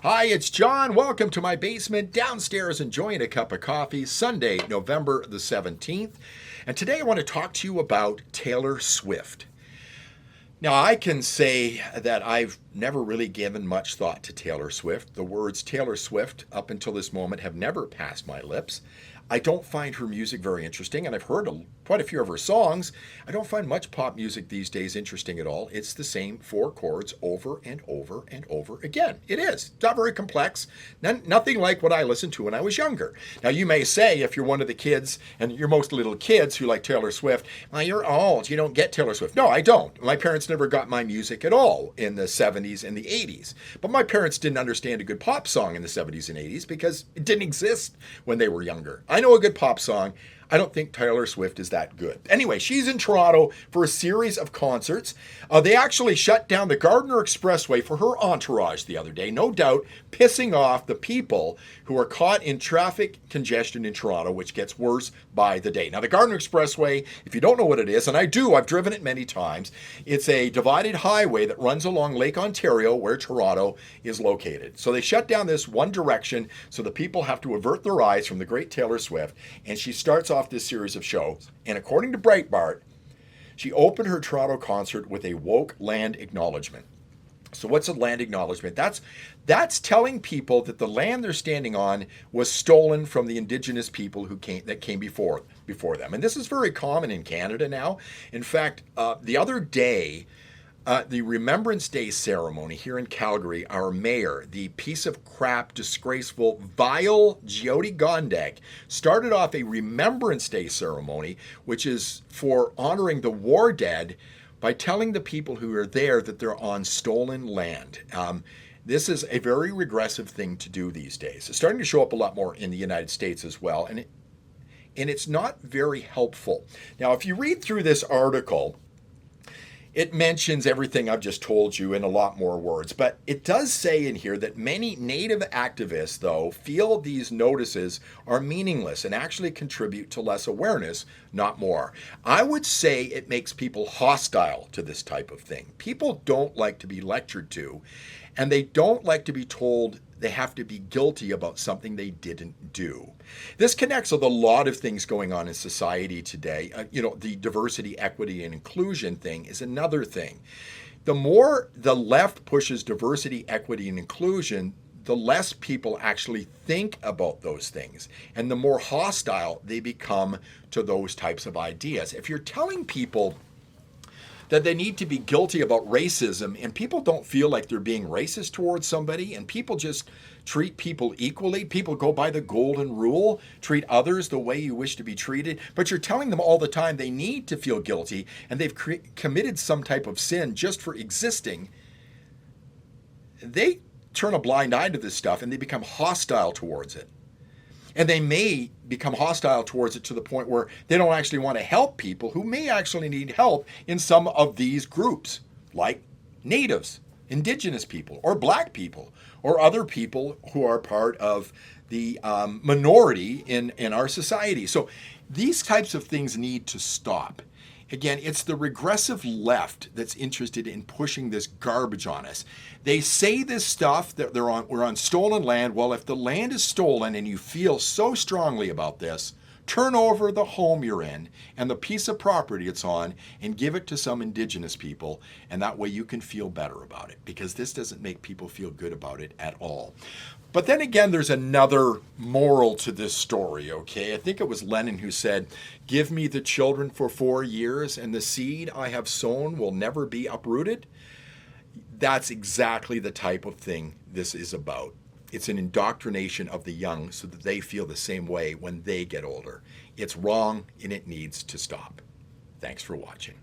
Hi, it's John. Welcome to my basement, downstairs enjoying a cup of coffee, Sunday, November the 17th. And today I want to talk to you about Taylor Swift. Now, I can say that I've never really given much thought to Taylor Swift. The words Taylor Swift, up until this moment, have never passed my lips. I don't find her music very interesting, and I've heard quite a few of her songs. I don't find much pop music these days interesting at all. It's the same four chords over and over and over again. It is. It's not very complex. Nothing like what I listened to when I was younger. Now, you may say, if you're one of the kids, and you're most little kids who like Taylor Swift, well, you're old. You don't get Taylor Swift. No, I don't. My parents never got my music at all in the 70s and the 80s. But my parents didn't understand a good pop song in the 70s and 80s because it didn't exist when they were younger. I know a good pop song. I don't think Taylor Swift is that good. Anyway, she's in Toronto for a series of concerts. They actually shut down the Gardiner Expressway for her entourage the other day, no doubt pissing off the people who are caught in traffic congestion in Toronto, which gets worse by the day. Now, the Gardiner Expressway, if you don't know what it is, and I do, I've driven it many times, it's a divided highway that runs along Lake Ontario where Toronto is located. So they shut down this one direction so the people have to avert their eyes from the great Taylor Swift, and she starts off this series of shows. And according to Breitbart, she opened her Toronto concert with a woke land acknowledgement. So what's a land acknowledgement? That's telling people that the land they're standing on was stolen from the indigenous people that came before them. And this is very common in Canada now. In fact, the other day, the Remembrance Day ceremony here in Calgary, our mayor, the piece of crap, disgraceful, vile Jyoti Gondek, started off a Remembrance Day ceremony, which is for honoring the war dead, by telling the people who are there that they're on stolen land. This is a very regressive thing to do these days. It's starting to show up a lot more in the United States as well, and it's not very helpful. Now, if you read through this article, it mentions everything I've just told you in a lot more words, but it does say in here that many Native activists, though, feel these notices are meaningless and actually contribute to less awareness, not more. I would say it makes people hostile to this type of thing. People don't like to be lectured to, and they don't like to be told they have to be guilty about something they didn't do. This connects with a lot of things going on in society today. The diversity, equity, and inclusion thing is another thing. The more the left pushes diversity, equity, and inclusion, the less people actually think about those things, and the more hostile they become to those types of ideas. If you're telling people that they need to be guilty about racism, and people don't feel like they're being racist towards somebody, and people just treat people equally. People go by the golden rule, treat others the way you wish to be treated, but you're telling them all the time they need to feel guilty, and they've committed some type of sin just for existing. They turn a blind eye to this stuff, and they become hostile towards it. And they may become hostile towards it to the point where they don't actually want to help people who may actually need help in some of these groups, like natives, indigenous people, or black people, or other people who are part of the minority in our society. So these types of things need to stop. Again, it's the regressive left that's interested in pushing this garbage on us. They say this stuff that we're on stolen land. Well, if the land is stolen and you feel so strongly about this, turn over the home you're in and the piece of property it's on and give it to some indigenous people, and that way you can feel better about it, because this doesn't make people feel good about it at all. But then again, there's another moral to this story, okay? I think it was Lenin who said, "Give me the children for 4 years, and the seed I have sown will never be uprooted." That's exactly the type of thing this is about. It's an indoctrination of the young so that they feel the same way when they get older. It's wrong, and it needs to stop. Thanks for watching.